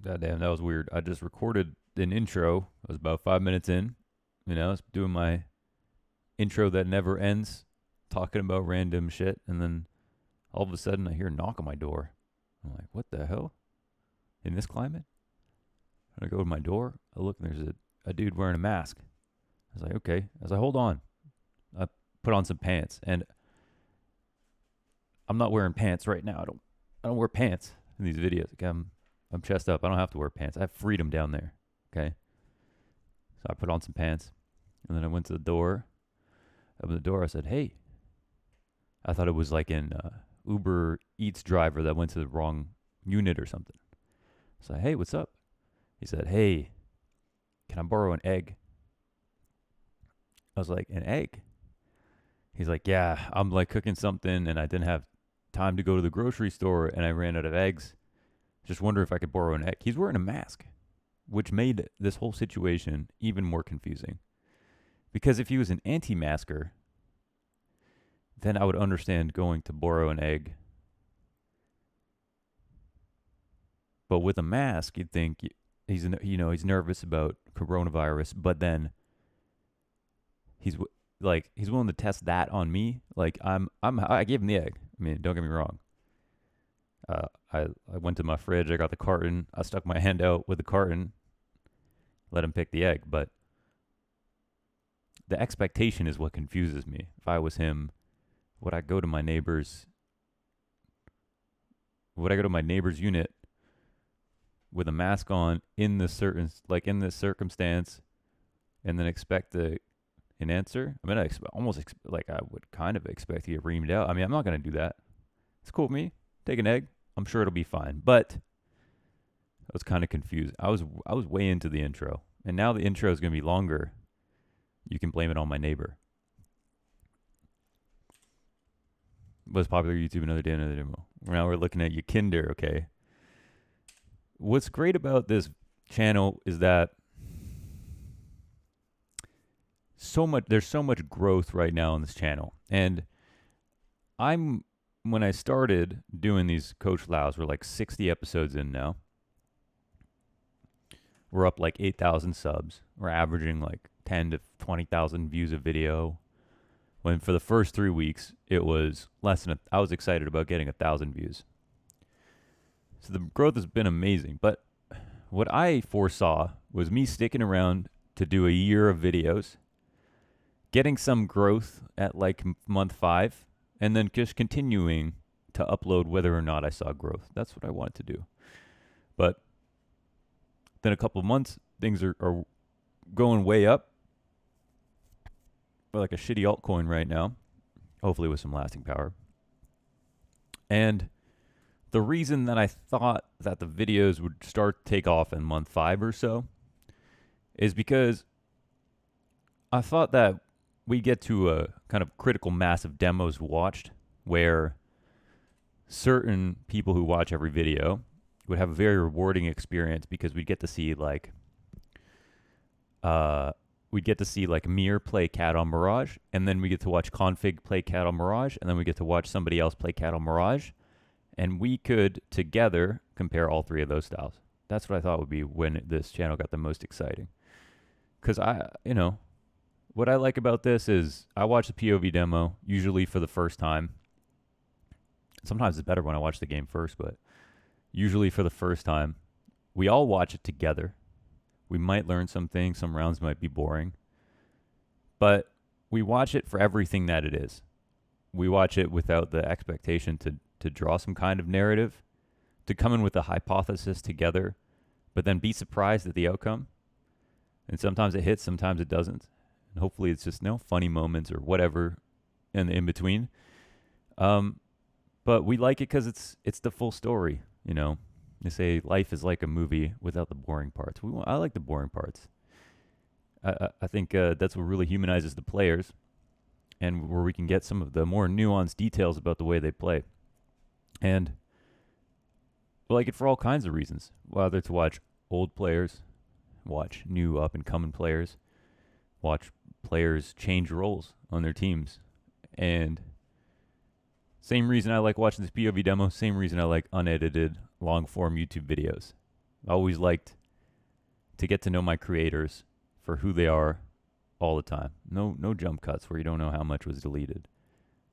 God damn, that was weird. I just recorded an intro. I was about 5 minutes in. I was doing my intro that never ends, talking about random shit, and then all of a sudden I hear a knock on my door. I'm like, what the hell? In this climate? I go to my door. I look, and there's a dude wearing a mask. I was like, okay. I was like, hold on. I put on some pants, and I'm not wearing pants right now. I don't wear pants in these videos. Like, I'm chest up. I don't have to wear pants. I have freedom down there. Okay. So I put on some pants, and then I went to the door. Opened the door. I said, "Hey." I thought it was like an Uber Eats driver that went to the wrong unit or something. I said, "Hey, what's up?" He said, "Hey, can I borrow an egg?" I was like, "An egg?" He's like, "Yeah, I'm like cooking something, and I didn't have time to go to the grocery store, and I ran out of eggs. Just wonder if I could borrow an egg." He's wearing a mask, which made this whole situation even more confusing. Because if he was an anti-masker, then I would understand going to borrow an egg. But with a mask, you'd think he's nervous about coronavirus, but then he's willing to test that on me. Like I gave him the egg. I mean, don't get me wrong. I went to my fridge. I got the carton. I stuck my hand out with the carton. Let him pick the egg. But the expectation is what confuses me. If I was him, would I go to my neighbor's? Would I go to my neighbor's unit with a mask on in this circumstance, and then expect an answer? I mean, I would kind of expect to get reamed out. I mean, I'm not gonna do that. It's cool with me. Take an egg. I'm sure it'll be fine. But I was kind of confused. I was way into the intro, and now the intro is gonna be longer. You can blame it on my neighbor. Most popular YouTube, another day, another demo. Now we're looking at YEKINDAR, okay? What's great about this channel is that there's so much growth right now on this channel. And when I started doing these Coach Laos, we're like 60 episodes in now. We're up like 8,000 subs. We're averaging like 10 to 20,000 views a video. When for the first 3 weeks, it was less than I was excited about getting 1,000 views. So the growth has been amazing. But what I foresaw was me sticking around to do a year of videos, getting some growth at like month 5, and then just continuing to upload whether or not I saw growth. That's what I wanted to do. But then a couple of months, things are going way up. We're like a shitty altcoin right now, hopefully with some lasting power. And the reason that I thought that the videos would start to take off in month 5 or so is because I thought that we get to a kind of critical mass of demos watched where certain people who watch every video would have a very rewarding experience because we'd get to see like Mir play Cat on Mirage, and then we get to watch Config play Cat on Mirage, and then we get to watch somebody else play Cat on Mirage, and we could together compare all 3 of those styles. That's what I thought would be when this channel got the most exciting. Because what I like about this is I watch the POV demo, usually for the first time. Sometimes it's better when I watch the game first, but usually for the first time. We all watch it together. We might learn some things. Some rounds might be boring. But we watch it for everything that it is. We watch it without the expectation to draw some kind of narrative, to come in with a hypothesis together, but then be surprised at the outcome. And sometimes it hits, sometimes it doesn't. And hopefully it's just funny moments or whatever in between. But we like it because it's the full story, They say life is like a movie without the boring parts. I like the boring parts. I think that's what really humanizes the players, and where we can get some of the more nuanced details about the way they play. And we like it for all kinds of reasons, whether to watch old players, watch new up-and-coming players, watch players change roles on their teams. And same reason I like watching this POV demo, same reason I like unedited long-form YouTube videos. I always liked to get to know my creators for who they are all the time. No jump cuts where you don't know how much was deleted.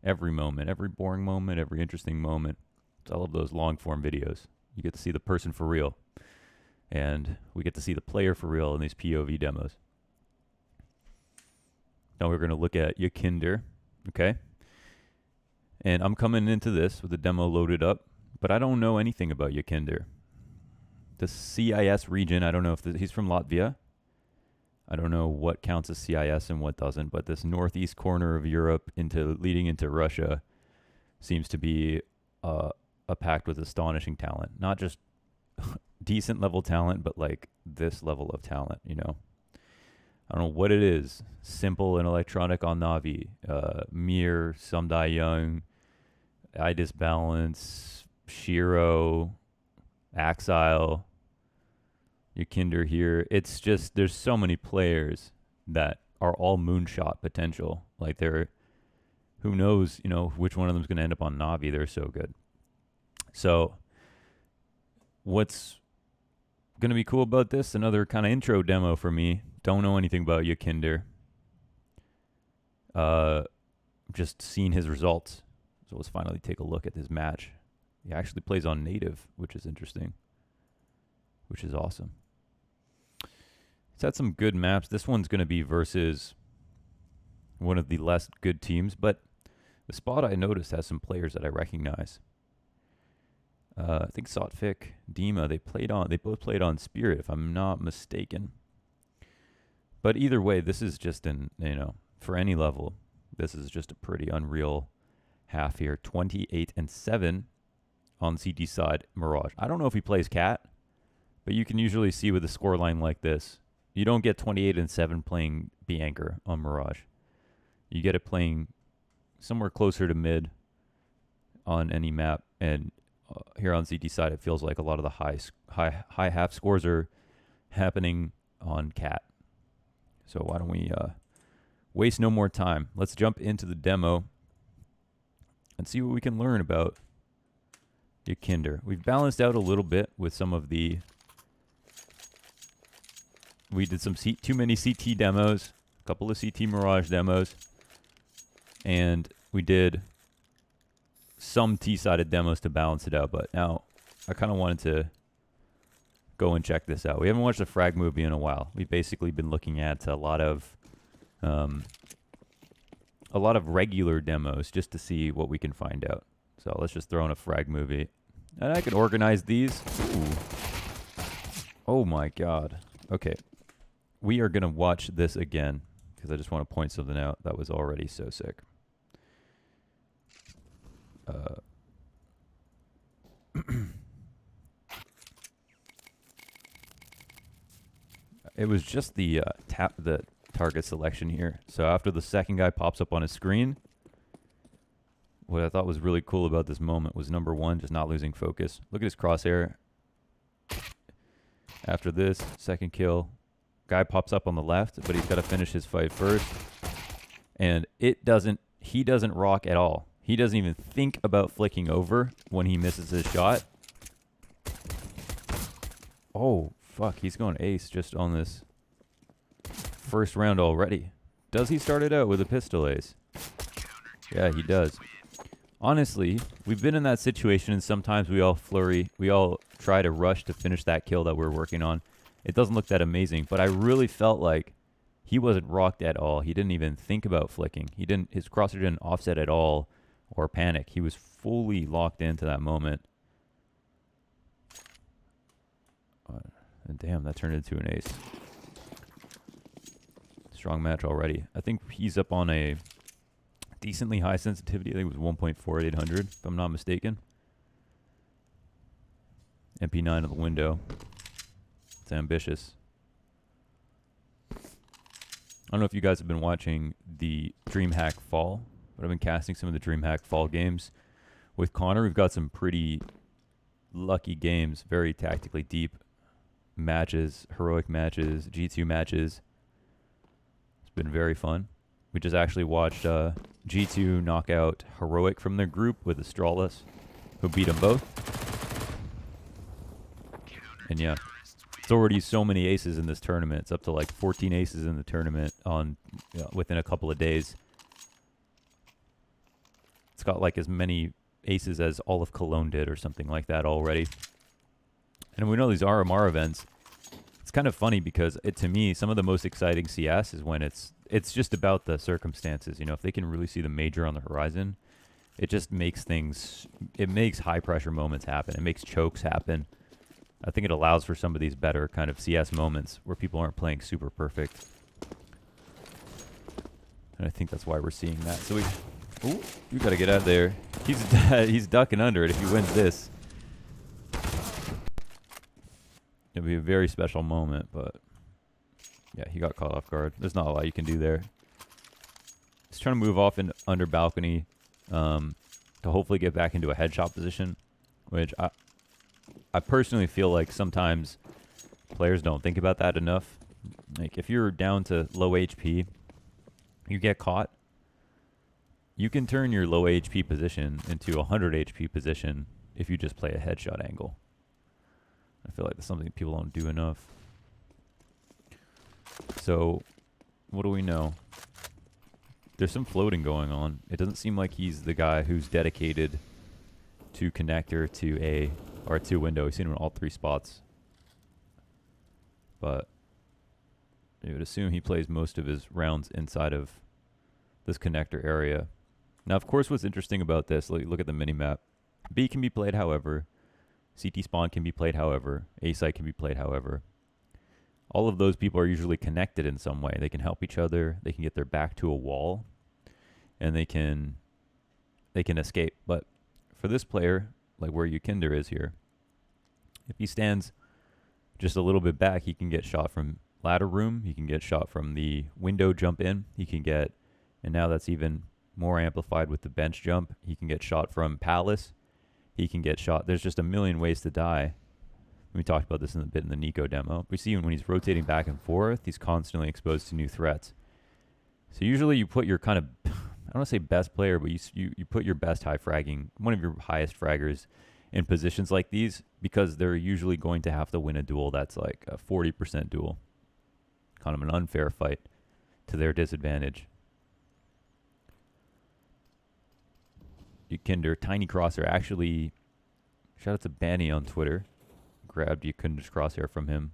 Every moment, every boring moment, every interesting moment. I love those long form videos. You get to see the person for real. And we get to see the player for real in these POV demos. Now we're going to look at YEKINDAR, okay? And I'm coming into this with the demo loaded up, but I don't know anything about YEKINDAR. The CIS region, I don't know if he's from Latvia. I don't know what counts as CIS and what doesn't, but this northeast corner of Europe leading into Russia seems to be packed with astonishing talent. Not just decent level talent, but like this level of talent, you know. I don't know what it is. Simple and electronic on Navi, Mir, Sumdai Young, I Disbalance, Shiro, Axile, YEKINDAR here. It's just, there's so many players that are all moonshot potential. Like who knows, you know, which one of them is going to end up on Navi. They're so good. So what's going to be cool about this? Another kind of intro demo for me. Don't know anything about YEKINDAR. Just seen his results. So let's finally take a look at this match. He actually plays on native, which is interesting, which is awesome. He's had some good maps. This one's going to be versus one of the less good teams, but the spot I noticed has some players that I recognize. I think Sotfik, Dima, they both played on Spirit, if I'm not mistaken. But either way, this is just for any level, this is just a pretty unreal half here. 28-7 on CT side, Mirage. I don't know if he plays Cat, but you can usually see with a scoreline like this, you don't get 28-7 playing Bianca on Mirage. You get it playing somewhere closer to mid on any map, and here on CT side, it feels like a lot of the high half scores are happening on Cat. So why don't we waste no more time? Let's jump into the demo and see what we can learn about YEKINDAR. We've balanced out a little bit with some of the... We did some too many CT demos, a couple of CT Mirage demos, and we did some T-sided demos to balance it out. But now I kind of wanted to go and check this out. We haven't watched a frag movie in a while. We've basically been looking at a lot of regular demos just to see what we can find out. So let's just throw in a frag movie. And I can organize these. Ooh. Oh my god. Okay. We are going to watch this again because I just want to point something out that was already so sick. It was just the target selection here. So after the second guy pops up on his screen, what I thought was really cool about this moment was number one, just not losing focus. Look at his crosshair. After this, second kill, guy pops up on the left, but he's got to finish his fight first. And he doesn't rock at all. He doesn't even think about flicking over when he misses his shot. Oh, fuck. He's going ace just on this first round already. Does he start it out with a pistol ace? Yeah, he does. Honestly, we've been in that situation, and sometimes we all flurry. We all try to rush to finish that kill that we're working on. It doesn't look that amazing, but I really felt like he wasn't rocked at all. He didn't even think about flicking. His crosshair didn't offset at all or panic. He was fully locked into that moment. And damn, that turned into an ace. Strong match already. I think he's up on a decently high sensitivity. I think it was 1.4800, if I'm not mistaken. MP9 on the window. It's ambitious. I don't know if you guys have been watching the DreamHack Fall, but I've been casting some of the DreamHack Fall games with Connor. We've got some pretty lucky games, very tactically deep matches, heroic matches, G2 matches. It's been very fun. We just actually watched G2 knock out Heroic from their group with Astralis, who beat them both. And yeah, It's already so many aces in this tournament. It's up to like 14 aces in the tournament on within a couple of days. It's got like as many aces as all of Cologne did or something like that already. And we know these RMR events. It's kind of funny because to me, some of the most exciting CS is when it's just about the circumstances. You know, if they can really see the major on the horizon, it just makes it makes high pressure moments happen. It makes chokes happen. I think it allows for some of these better kind of CS moments where people aren't playing super perfect. And I think that's why we're seeing that. So ooh, you got to get out there. He's ducking under it if he wins this. It'll be a very special moment, but yeah, he got caught off guard. There's not a lot you can do there. He's trying to move off in under balcony to hopefully get back into a headshot position, which I personally feel like sometimes players don't think about that enough. Like if you're down to low HP, you get caught, you can turn your low HP position into a 100 HP position if you just play a headshot angle. I feel like that's something people don't do enough. So, what do we know? There's some floating going on. It doesn't seem like he's the guy who's dedicated to connector, to A, or to window. We've seen him in all three spots. But you would assume he plays most of his rounds inside of this connector area. Now, of course, what's interesting about this, look at the minimap. B can be played however. CT spawn can be played however. A site can be played however. All of those people are usually connected in some way. They can help each other. They can get their back to a wall. And they can escape. But for this player, like where YEKINDAR is here, if he stands just a little bit back, he can get shot from ladder room. He can get shot from the window jump in. He can get, and now that's even more amplified with the bench jump. He can get shot from palace. He can get shot. There's just a million ways to die. We talked about this in a bit in the Nico demo. We see when he's rotating back and forth, he's constantly exposed to new threats. So usually you put your kind of, I don't want to say best player, but you put your best high fragging, one of your highest fraggers in positions like these because they're usually going to have to win a duel that's like a 40% duel. Kind of an unfair fight to their disadvantage. YEKINDAR, tiny crosshair. Actually, shout out to Banny on Twitter. Grabbed YEKINDAR's crosshair from him.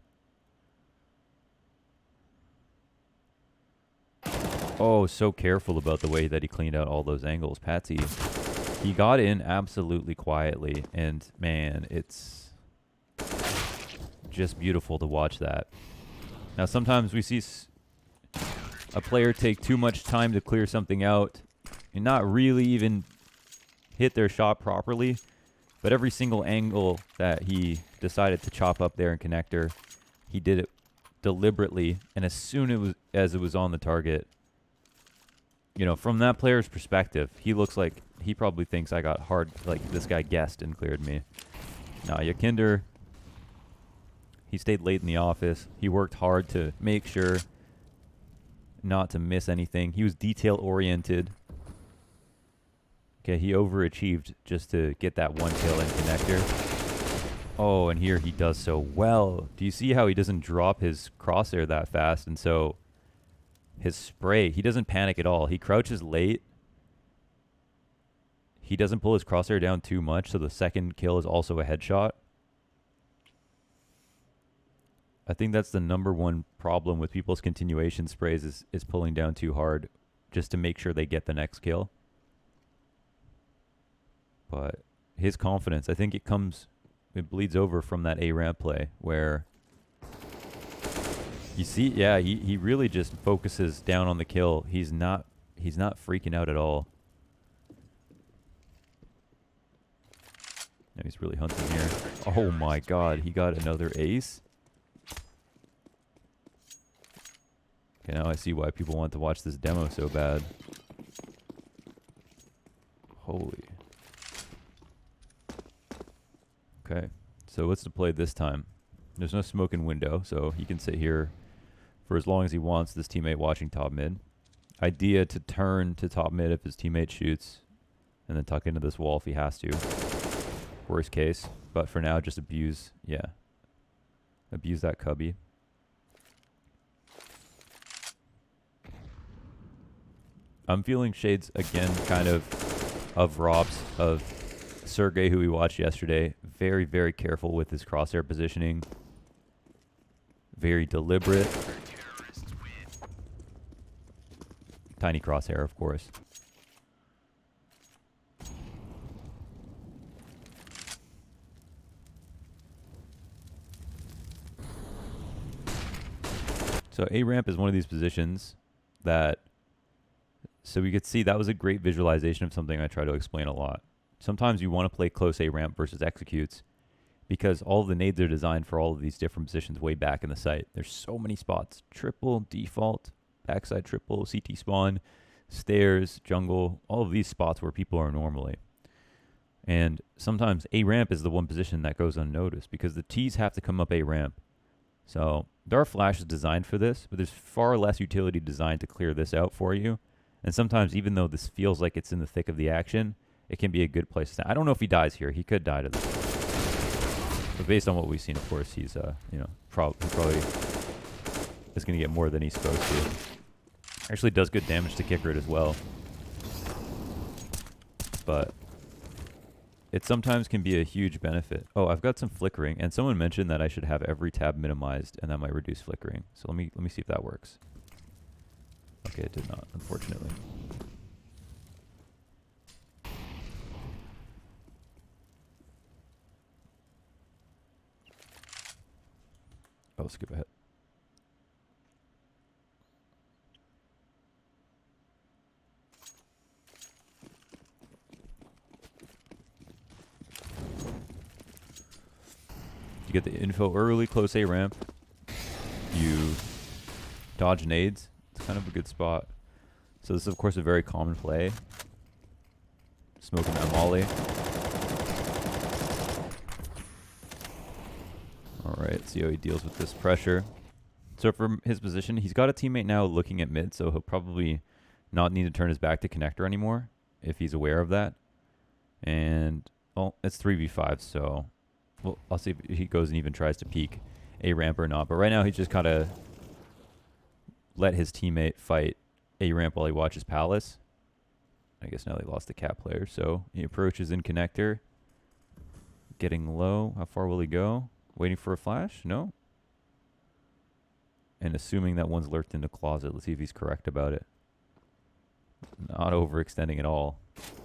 Oh, so careful about the way that he cleaned out all those angles. Patsy, he got in absolutely quietly. And, man, it's just beautiful to watch that. Now, sometimes we see a player take too much time to clear something out and not really even hit their shot properly, but every single angle that he decided to chop up there in connector, he did it deliberately, and as soon as it was on the target, you know, from that player's perspective, he looks like he probably thinks I got hard, like this guy guessed and cleared me. Now, YEKINDAR, he stayed late in the office. He worked hard to make sure not to miss anything. He was detail-oriented. Okay, he overachieved just to get that one kill in connector. Oh, and here he does so well. Do you see how he doesn't drop his crosshair that fast? And so his spray, he doesn't panic at all. He crouches late. He doesn't pull his crosshair down too much, so the second kill is also a headshot. I think that's the number one problem with people's continuation sprays is pulling down too hard just to make sure they get the next kill. But his confidence, I think it bleeds over from that A-ramp play where you see, yeah, he really just focuses down on the kill. He's not freaking out at all. Now he's really hunting here. Oh my god, he got another ace. Okay, now I see why people want to watch this demo so bad. Holy. Okay, so what's the play this time? There's no smoke in window, so he can sit here for as long as he wants, this teammate watching top mid. Idea to turn to top mid if his teammate shoots, and then tuck into this wall if he has to. Worst case, but for now, just abuse, yeah. Abuse that cubby. I'm feeling shades again, kind of Rob's, of Sergey, who we watched yesterday. Very, very careful with his crosshair positioning. Very deliberate. Tiny crosshair, of course. So A ramp is one of these positions that, so we could see that was a great visualization of something I try to explain a lot. Sometimes you want to play close A ramp versus executes because all of the nades are designed for all of these different positions way back in the site. There's so many spots. Triple, default, backside triple, CT spawn, stairs, jungle, all of these spots where people are normally. And sometimes A ramp is the one position that goes unnoticed because the T's have to come up A ramp. So there are flashes designed for this, but there's far less utility designed to clear this out for you. And sometimes, even though this feels like it's in the thick of the action, it can be a good place to stand. I don't know if he dies here. He could die to this. But based on what we've seen, of course, he's, he probably is going to get more than he's supposed to. Actually does good damage to kicker it as well. But it sometimes can be a huge benefit. Oh, I've got some flickering, and someone mentioned that I should have every tab minimized, and that might reduce flickering. So let me see if that works. Okay, it did not, unfortunately. Oh, skip ahead. You get the info early, close A ramp. You dodge nades. It's kind of a good spot. So this is, of course, a very common play. Smoking that molly. All right, see how he deals with this pressure. So from his position, he's got a teammate now looking at mid, so he'll probably not need to turn his back to connector anymore if he's aware of that. And, well, it's 3v5, so well, I'll see if he goes and even tries to peek A ramp or not. But right now, he just kind of let his teammate fight A ramp while he watches Palace. I guess now they lost the cat player, so he approaches in connector. Getting low. How far will he go? Waiting for a flash? No. And assuming that one's lurked in the closet. Let's see if he's correct about it. Not overextending at all.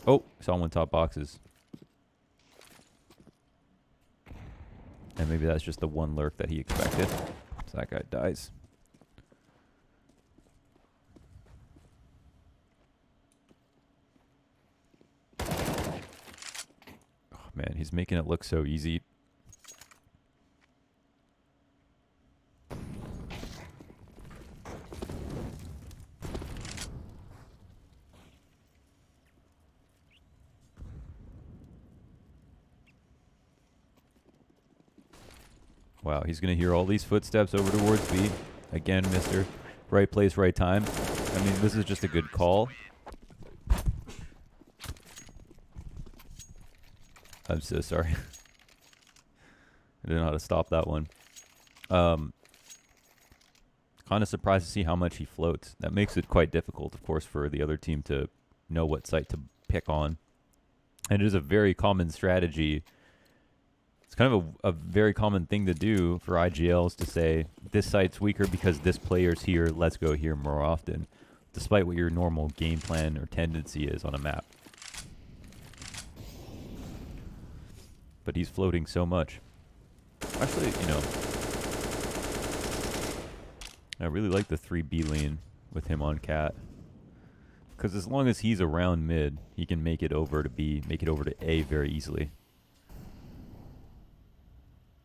Oh, saw one top boxes. And maybe that's just the one lurk that he expected. So that guy dies. Oh man, he's making it look so easy. Wow, he's going to hear all these footsteps over towards B. Again, mister. Right place, right time. I mean, this is just a good call. I'm so sorry. I didn't know how to stop that one. Kind of surprised to see how much he floats. That makes it quite difficult, of course, for the other team to know what site to pick on. And it is a very common strategy. It's kind of a very common thing to do for IGLs to say, this site's weaker because this player's here, let's go here more often, despite what your normal game plan or tendency is on a map. But he's floating so much. Actually, you know, I really like the 3B lane with him on cat. Because as long as he's around mid, he can make it over to B, make it over to A very easily.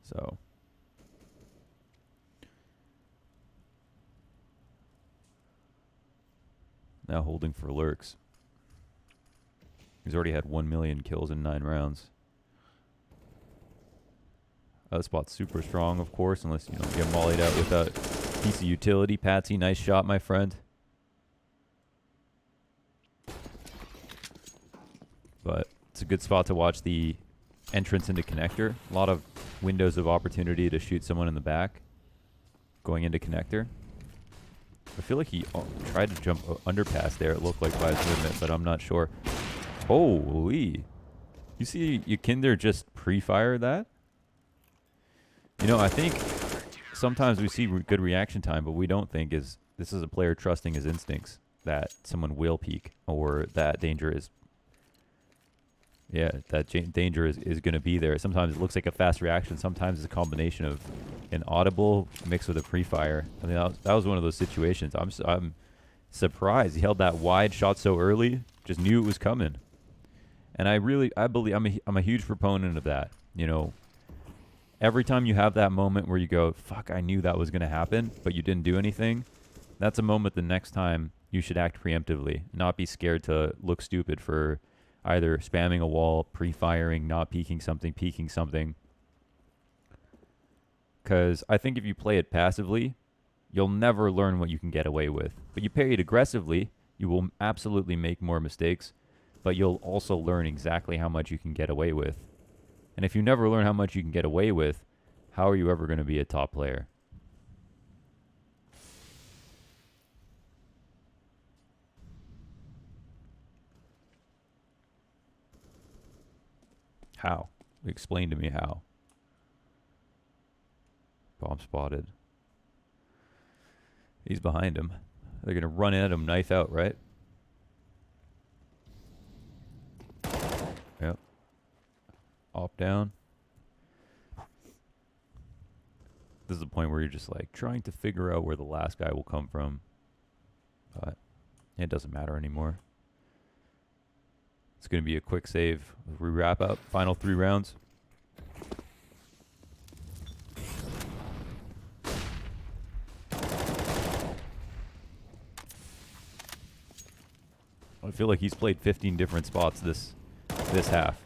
So. Now holding for lurks. He's already had 1 million kills in 9 rounds. That spot's super strong, of course, unless you don't get mollied out with that piece of utility. Patsy, nice shot, my friend. But it's a good spot to watch the entrance into connector. A lot of windows of opportunity to shoot someone in the back going into connector. I feel like he tried to jump underpass there, it looked like by his movement, but I'm not sure. Holy. You see YEKINDAR just pre-fire that? You know, I think sometimes we see good reaction time, but we don't think this is a player trusting his instincts that someone will peek or that danger is danger is going to be there. Sometimes it looks like a fast reaction. Sometimes it's a combination of an audible mixed with a pre-fire. I mean, that was one of those situations. I'm surprised he held that wide shot so early. Just knew it was coming. And I believe I'm a huge proponent of that. You know, every time you have that moment where you go, fuck, I knew that was going to happen, but you didn't do anything. That's a moment the next time you should act preemptively, not be scared to look stupid for either spamming a wall, pre-firing, not peeking something. Because I think if you play it passively, you'll never learn what you can get away with. But you play it aggressively, you will absolutely make more mistakes, but you'll also learn exactly how much you can get away with. And if you never learn how much you can get away with, how are you ever going to be a top player? How? Explain to me how. Bomb spotted. He's behind him. They're going to run at him, knife out, right? Yep. Op down. This is the point where you're just like trying to figure out where the last guy will come from. But it doesn't matter anymore. It's going to be a quick save. We wrap up. Final 3 rounds. I feel like he's played 15 different spots this half.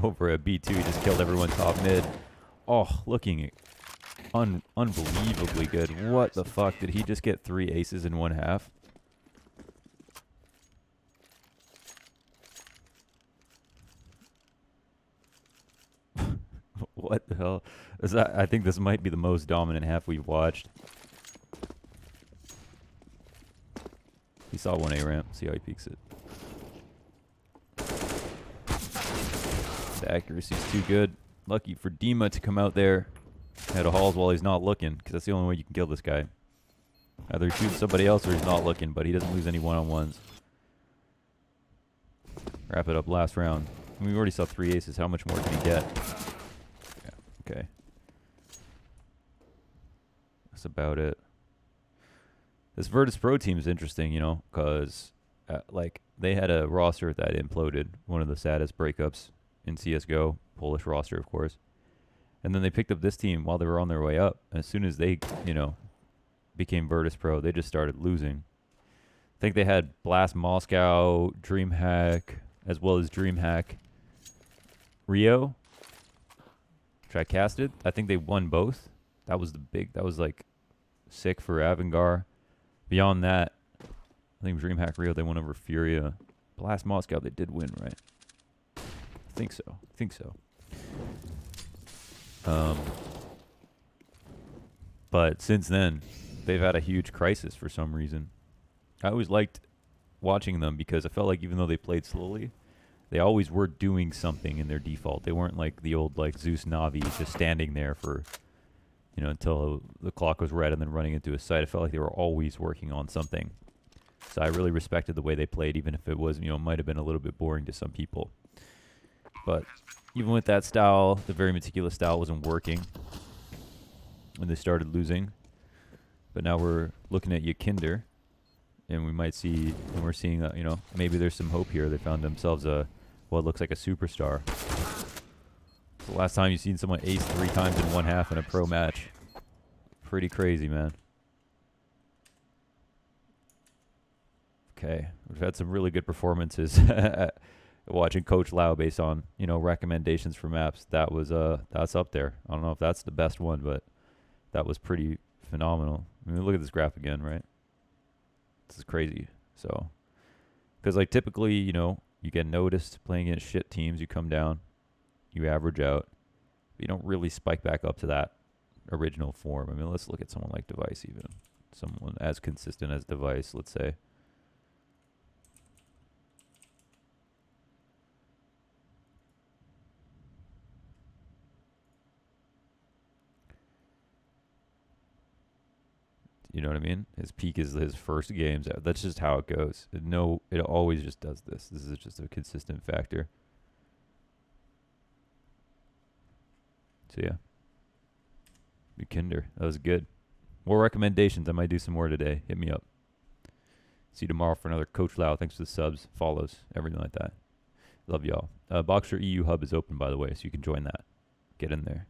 Over a B2, he just killed everyone top mid. Oh, looking unbelievably good. What the fuck? Did he just get 3 aces in one half? What the hell? Is that? I think this might be the most dominant half we've watched. He saw 1A ramp. See how he peeks it. The accuracy's too good. Lucky for Dima to come out there at a halls while he's not looking, because that's the only way you can kill this guy. Either he shoots somebody else or he's not looking, but he doesn't lose any one-on-ones. Wrap it up last round. I mean, we already saw 3 aces. How much more can he get? Yeah, okay. That's about it. This virtus.pro team is interesting, you know, because like they had a roster that imploded, one of the saddest breakups in CSGO, Polish roster, of course. And then they picked up this team while they were on their way up. And as soon as they, you know, became virtus.pro, they just started losing. I think they had Blast Moscow, DreamHack, as well as DreamHack Rio. Tri-casted. I think they won both. That was like sick for Avangar. Beyond that, I think DreamHack Rio, they won over Furia. Blast Moscow, they did win, right? I think so. But since then, they've had a huge crisis for some reason. I always liked watching them because I felt like even though they played slowly, they always were doing something in their default. They weren't like the old like Zeus Navi just standing there for, you know, until the clock was red and then running into a site. I felt like they were always working on something. So I really respected the way they played, even if it was, you know, might have been a little bit boring to some people. But even with that style, the very meticulous style wasn't working when they started losing. But now we're looking at YEKINDAR, and we might see, and we're seeing that, you know, maybe there's some hope here. They found themselves what looks like a superstar. It's the last time you've seen someone ace 3 times in one half in a pro match. Pretty crazy, man. Okay, we've had some really good performances. Watching Coach Lau based on, you know, recommendations for maps, that's up there. I don't know if that's the best one, but that was pretty phenomenal. I mean, look at this graph again, right? This is crazy. So, because like typically, you know, you get noticed playing against shit teams, you come down, you average out, You don't really spike back up to that original form. I mean, let's look at someone like Device even. Someone as consistent as Device, let's say. You know what I mean? His peak is his first games. That's just how it goes. It always just does this. This is just a consistent factor. So yeah. YEKINDAR. That was good. More recommendations. I might do some more today. Hit me up. See you tomorrow for another Coach Lau. Thanks for the subs, follows, everything like that. Love y'all. Boxer EU Hub is open, by the way, so you can join that. Get in there.